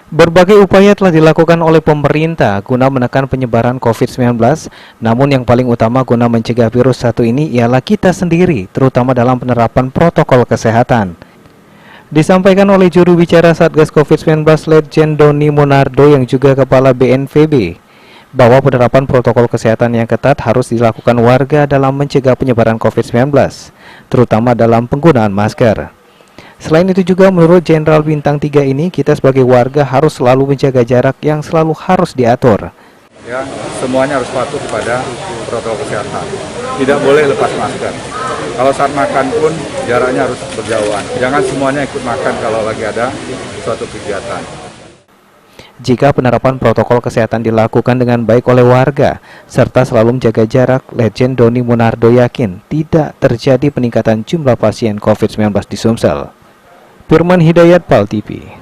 Berbagai upaya telah dilakukan oleh pemerintah guna menekan penyebaran COVID-19, namun yang paling utama guna mencegah virus satu ini ialah kita sendiri, terutama dalam penerapan protokol kesehatan. Disampaikan oleh juru bicara Satgas COVID-19 Letjen Doni Monardo yang juga Kepala BNPB, bahwa penerapan protokol kesehatan yang ketat harus dilakukan warga dalam mencegah penyebaran COVID-19, terutama dalam penggunaan masker. Selain itu juga menurut Jenderal Bintang 3 ini, kita sebagai warga harus selalu menjaga jarak yang selalu harus diatur. Ya, semuanya harus patuh kepada protokol kesehatan. Tidak boleh lepas masker. Kalau saat makan pun jaraknya harus berjauhan. Jangan semuanya ikut makan kalau lagi ada suatu kegiatan. Jika penerapan protokol kesehatan dilakukan dengan baik oleh warga, serta selalu menjaga jarak, Letjen Doni Monardo yakin tidak terjadi peningkatan jumlah pasien COVID-19 di Sumsel. Firman Hidayat, PAL TV.